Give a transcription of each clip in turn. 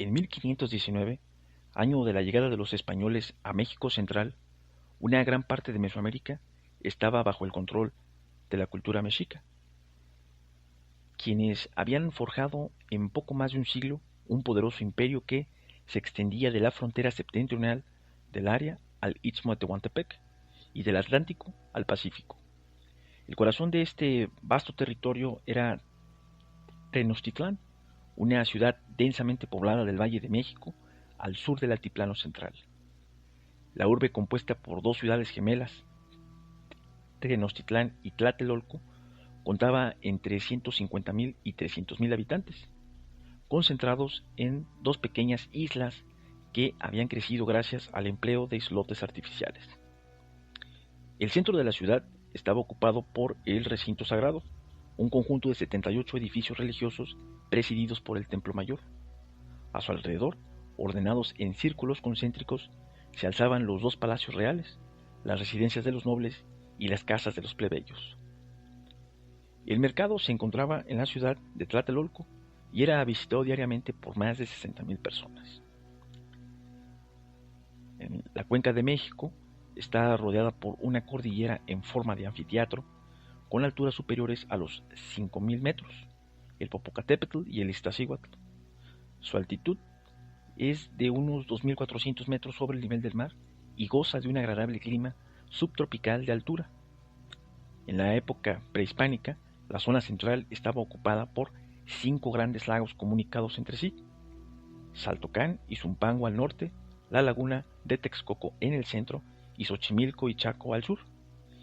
En 1519, año de la llegada de los españoles a México Central, una gran parte de Mesoamérica estaba bajo el control de la cultura mexica, quienes habían forjado en poco más de un siglo un poderoso imperio que se extendía de la frontera septentrional del área al Istmo de Tehuantepec y del Atlántico al Pacífico. El corazón de este vasto territorio era Tenochtitlán, una ciudad densamente poblada del Valle de México al sur del altiplano central. La urbe, compuesta por dos ciudades gemelas, Tenochtitlán y Tlatelolco, contaba entre 150.000 y 300.000 habitantes, concentrados en dos pequeñas islas que habían crecido gracias al empleo de islotes artificiales. El centro de la ciudad estaba ocupado por el recinto sagrado, un conjunto de 78 edificios religiosos presididos por el Templo Mayor. A su alrededor, ordenados en círculos concéntricos, se alzaban los dos palacios reales, las residencias de los nobles y las casas de los plebeyos. El mercado se encontraba en la ciudad de Tlatelolco y era visitado diariamente por más de 60.000 personas. En la Cuenca de México está rodeada por una cordillera en forma de anfiteatro con alturas superiores a los 5.000 metros, el Popocatépetl y el Iztaccíhuatl. Su altitud es de unos 2.400 metros sobre el nivel del mar y goza de un agradable clima subtropical de altura. En la época prehispánica, la zona central estaba ocupada por 5 grandes lagos comunicados entre sí: Xaltocán y Zumpango al norte, la laguna de Texcoco en el centro y Xochimilco y Chaco al sur,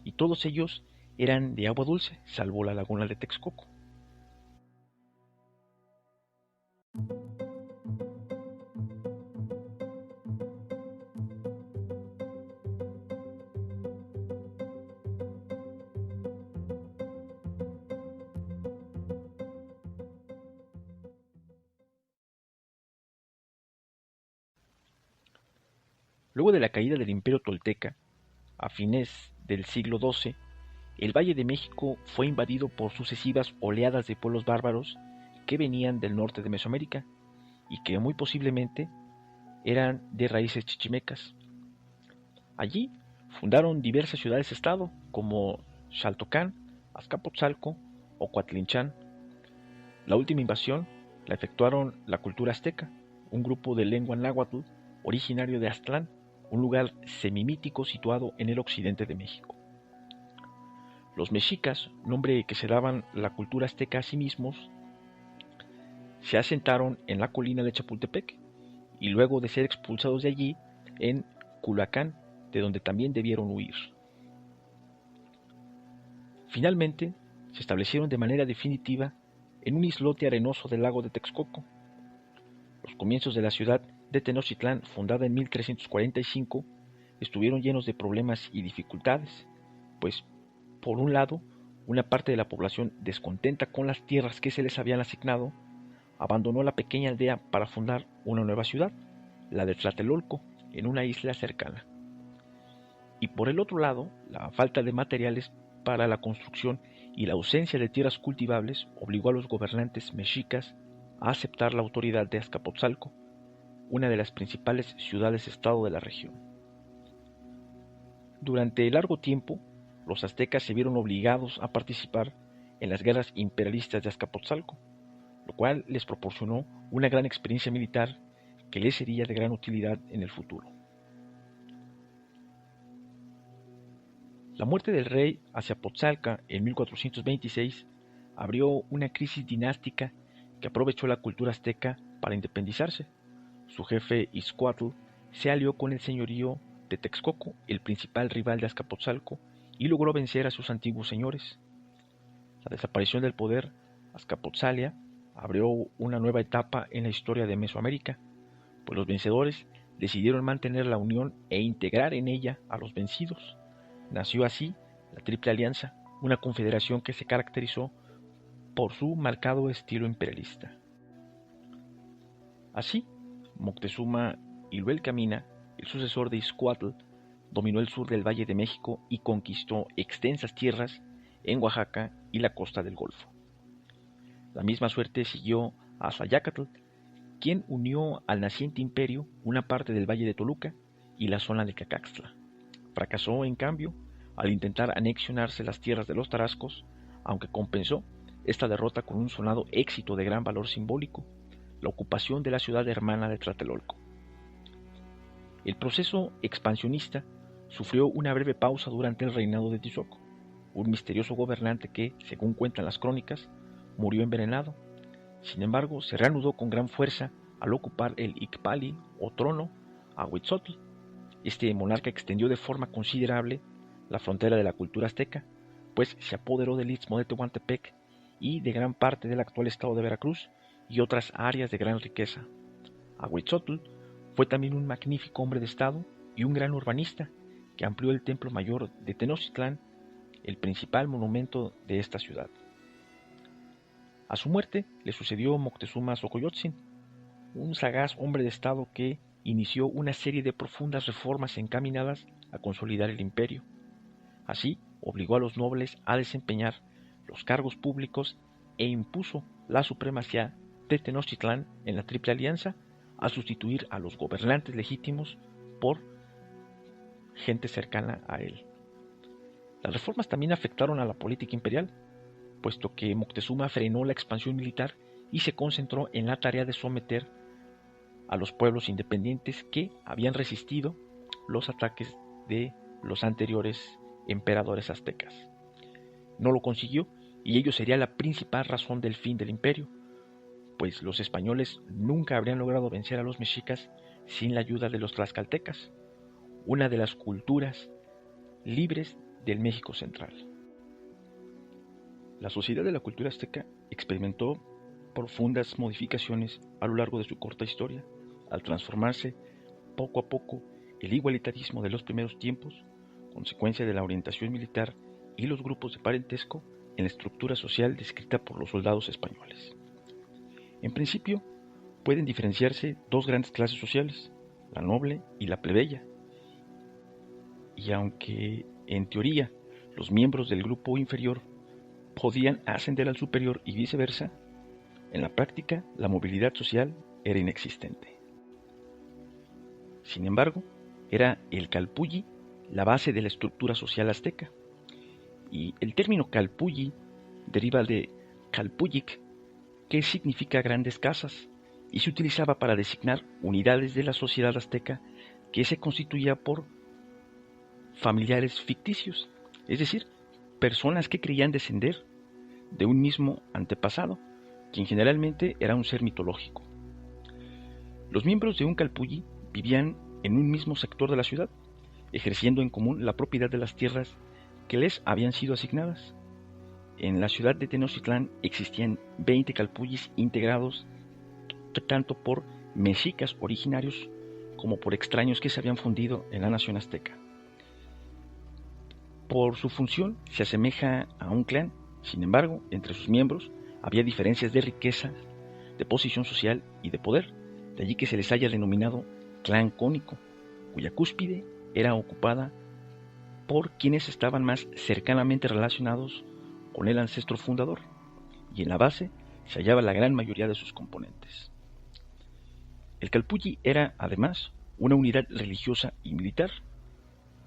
y todos ellos eran de agua dulce, salvo la laguna de Texcoco. Luego de la caída del Imperio Tolteca, a fines del siglo XII, el Valle de México fue invadido por sucesivas oleadas de pueblos bárbaros que venían del norte de Mesoamérica y que muy posiblemente eran de raíces chichimecas. Allí fundaron diversas ciudades-estado como Xaltocán, Azcapotzalco o Coatlinchán. La última invasión la efectuaron la cultura azteca, un grupo de lengua náhuatl originario de Aztlán, un lugar semimítico situado en el occidente de México. Los mexicas, nombre que se daban la cultura azteca a sí mismos, se asentaron en la colina de Chapultepec y luego de ser expulsados de allí, en Culhuacán, de donde también debieron huir. Finalmente, se establecieron de manera definitiva en un islote arenoso del lago de Texcoco. Los comienzos de la ciudad de Tenochtitlán, fundada en 1345, estuvieron llenos de problemas y dificultades, pues, por un lado, una parte de la población, descontenta con las tierras que se les habían asignado, abandonó la pequeña aldea para fundar una nueva ciudad, la de Tlatelolco, en una isla cercana. Y por el otro lado, la falta de materiales para la construcción y la ausencia de tierras cultivables obligó a los gobernantes mexicas a aceptar la autoridad de Azcapotzalco, una de las principales ciudades-estado de la región. Durante largo tiempo, los aztecas se vieron obligados a participar en las guerras imperialistas de Azcapotzalco, lo cual les proporcionó una gran experiencia militar que les sería de gran utilidad en el futuro. La muerte del rey Azcapotzalco en 1426 abrió una crisis dinástica que aprovechó la cultura azteca para independizarse. Su jefe Ixcoatl se alió con el señorío de Texcoco, el principal rival de Azcapotzalco, y logró vencer a sus antiguos señores. La desaparición del poder Azcapotzalia abrió una nueva etapa en la historia de Mesoamérica, pues los vencedores decidieron mantener la unión e integrar en ella a los vencidos. Nació así la Triple Alianza, una confederación que se caracterizó por su marcado estilo imperialista. Así, Moctezuma Ilhuel Camina, el sucesor de Ixcoatl, dominó el sur del Valle de México y conquistó extensas tierras en Oaxaca y la costa del Golfo. La misma suerte siguió a Xayácatl, quien unió al naciente imperio una parte del valle de Toluca y la zona de Cacaxtla. Fracasó, en cambio, al intentar anexionarse las tierras de los tarascos, aunque compensó esta derrota con un sonado éxito de gran valor simbólico, la ocupación de la ciudad hermana de Tlatelolco. El proceso expansionista sufrió una breve pausa durante el reinado de Tizoc, un misterioso gobernante que, según cuentan las crónicas, murió envenenado. Sin embargo, se reanudó con gran fuerza al ocupar el Icpali o trono Ahuitzotl. Este monarca extendió de forma considerable la frontera de la cultura azteca, pues se apoderó del istmo de Tehuantepec y de gran parte del actual estado de Veracruz y otras áreas de gran riqueza. Ahuitzotl fue también un magnífico hombre de estado y un gran urbanista que amplió el templo mayor de Tenochtitlán, el principal monumento de esta ciudad. A su muerte le sucedió Moctezuma Xocoyotzin, un sagaz hombre de estado que inició una serie de profundas reformas encaminadas a consolidar el imperio. Así, obligó a los nobles a desempeñar los cargos públicos e impuso la supremacía de Tenochtitlán en la Triple Alianza, a sustituir a los gobernantes legítimos por gente cercana a él. Las reformas también afectaron a la política imperial, puesto que Moctezuma frenó la expansión militar y se concentró en la tarea de someter a los pueblos independientes que habían resistido los ataques de los anteriores emperadores aztecas. No lo consiguió, y ello sería la principal razón del fin del imperio, pues los españoles nunca habrían logrado vencer a los mexicas sin la ayuda de los tlaxcaltecas, una de las culturas libres del México central. La sociedad de la cultura azteca experimentó profundas modificaciones a lo largo de su corta historia, al transformarse poco a poco el igualitarismo de los primeros tiempos, consecuencia de la orientación militar y los grupos de parentesco en la estructura social descrita por los soldados españoles. En principio, pueden diferenciarse dos grandes clases sociales, la noble y la plebeya, y aunque en teoría los miembros del grupo inferior podían ascender al superior y viceversa, en la práctica la movilidad social era inexistente. Sin embargo, era el calpulli la base de la estructura social azteca, y el término calpulli deriva de calpullic, que significa grandes casas, y se utilizaba para designar unidades de la sociedad azteca que se constituía por familiares ficticios, es decir, personas que creían descender de un mismo antepasado, quien generalmente era un ser mitológico. Los miembros de un calpulli vivían en un mismo sector de la ciudad, ejerciendo en común la propiedad de las tierras que les habían sido asignadas. En la ciudad de Tenochtitlán existían 20 calpullis integrados tanto por mexicas originarios como por extraños que se habían fundido en la nación azteca. Por su función se asemeja a un clan, sin embargo, entre sus miembros había diferencias de riqueza, de posición social y de poder, de allí que se les haya denominado clan cónico, cuya cúspide era ocupada por quienes estaban más cercanamente relacionados con el ancestro fundador, y en la base se hallaba la gran mayoría de sus componentes. El calpulli era, además, una unidad religiosa y militar.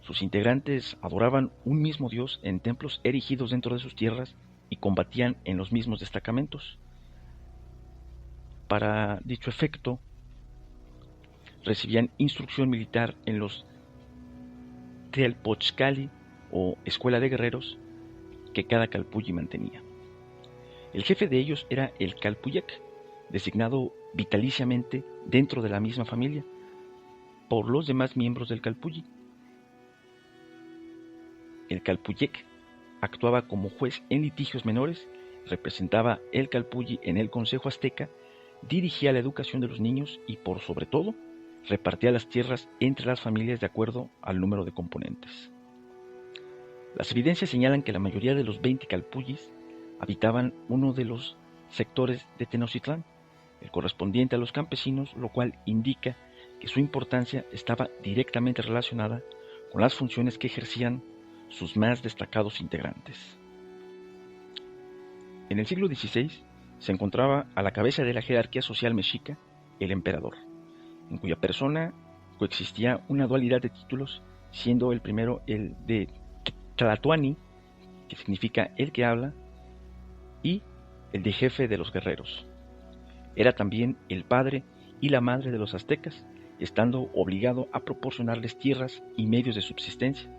Sus integrantes adoraban un mismo dios en templos erigidos dentro de sus tierras y combatían en los mismos destacamentos. Para dicho efecto, recibían instrucción militar en los Tealpochcali o escuela de guerreros que cada calpulli mantenía. El jefe de ellos era el calpullac, designado vitaliciamente dentro de la misma familia por los demás miembros del calpulli. El calpullac actuaba como juez en litigios menores, representaba el calpulli en el Consejo Azteca, dirigía la educación de los niños y, por sobre todo, repartía las tierras entre las familias de acuerdo al número de componentes. Las evidencias señalan que la mayoría de los 20 calpullis habitaban uno de los sectores de Tenochtitlán, el correspondiente a los campesinos, lo cual indica que su importancia estaba directamente relacionada con las funciones que ejercían sus más destacados integrantes. En el siglo XVI se encontraba a la cabeza de la jerarquía social mexica el emperador, en cuya persona coexistía una dualidad de títulos, siendo el primero el de Tlatoani, que significa el que habla, y el de jefe de los guerreros. Era también el padre y la madre de los aztecas, estando obligado a proporcionarles tierras y medios de subsistencia.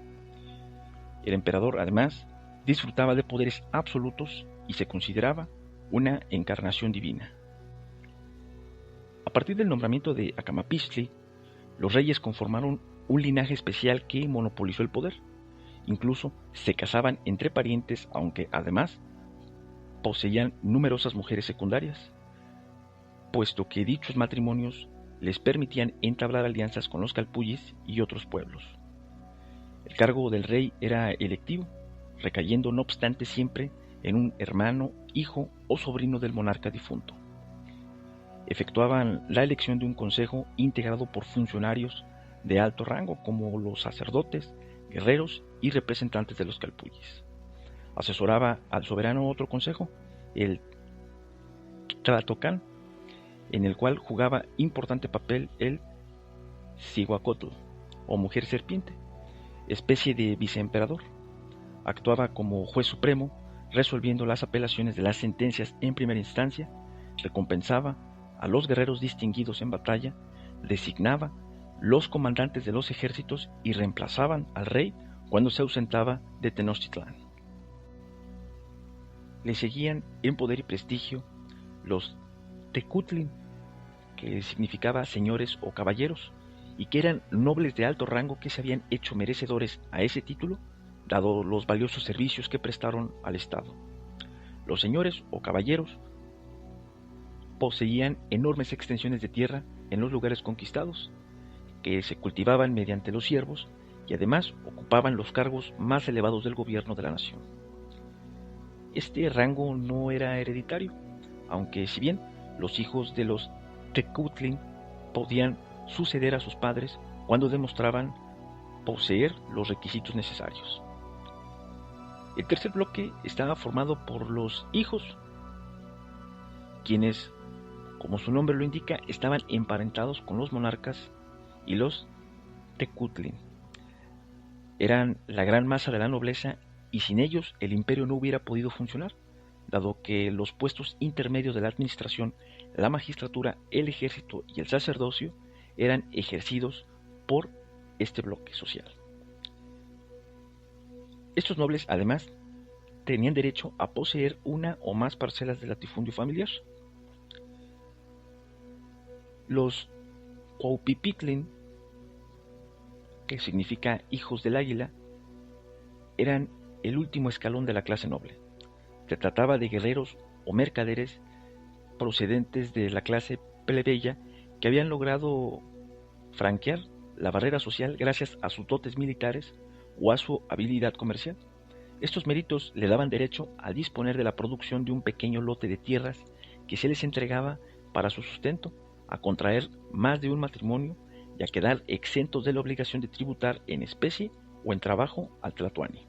El emperador, además, disfrutaba de poderes absolutos y se consideraba una encarnación divina. A partir del nombramiento de Acamapixtli, los reyes conformaron un linaje especial que monopolizó el poder. Incluso se casaban entre parientes, aunque además poseían numerosas mujeres secundarias, puesto que dichos matrimonios les permitían entablar alianzas con los calpullis y otros pueblos. El cargo del rey era electivo, recayendo no obstante siempre en un hermano, hijo o sobrino del monarca difunto. Efectuaban la elección de un consejo integrado por funcionarios de alto rango como los sacerdotes, guerreros y representantes de los calpullis. Asesoraba al soberano otro consejo, el Tlatocán, en el cual jugaba importante papel el Cihuacotl, o mujer serpiente, especie de viceemperador. Actuaba como juez supremo, resolviendo las apelaciones de las sentencias en primera instancia, recompensaba a los guerreros distinguidos en batalla, designaba los comandantes de los ejércitos y reemplazaban al rey cuando se ausentaba de Tenochtitlán. Le seguían en poder y prestigio los Tecutlin, que significaba señores o caballeros, y que eran nobles de alto rango que se habían hecho merecedores a ese título, dado los valiosos servicios que prestaron al Estado. Los señores o caballeros poseían enormes extensiones de tierra en los lugares conquistados, que se cultivaban mediante los siervos, y además ocupaban los cargos más elevados del gobierno de la nación. Este rango no era hereditario, aunque si bien los hijos de los Tecutlin podían suceder a sus padres cuando demostraban poseer los requisitos necesarios. El tercer bloque estaba formado por los hijos, quienes, como su nombre lo indica, estaban emparentados con los monarcas y los Tecutlin. Eran la gran masa de la nobleza y sin ellos el imperio no hubiera podido funcionar, dado que los puestos intermedios de la administración, la magistratura, el ejército y el sacerdocio eran ejercidos por este bloque social. Estos nobles, además, tenían derecho a poseer una o más parcelas del latifundio familiar. Los Cuauhpipitlin, que significa hijos del águila, eran el último escalón de la clase noble. Se trataba de guerreros o mercaderes procedentes de la clase plebeya que habían logrado franquear la barrera social gracias a sus dotes militares o a su habilidad comercial. Estos méritos le daban derecho a disponer de la producción de un pequeño lote de tierras que se les entregaba para su sustento, a contraer más de un matrimonio y a quedar exentos de la obligación de tributar en especie o en trabajo al tlatoani.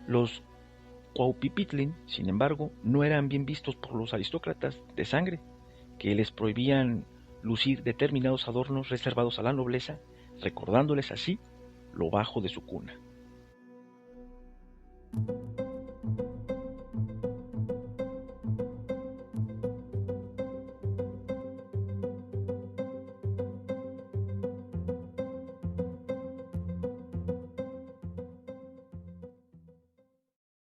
Los Cuauhpipitlin, sin embargo, no eran bien vistos por los aristócratas de sangre, que les prohibían lucir determinados adornos reservados a la nobleza, recordándoles así lo bajo de su cuna.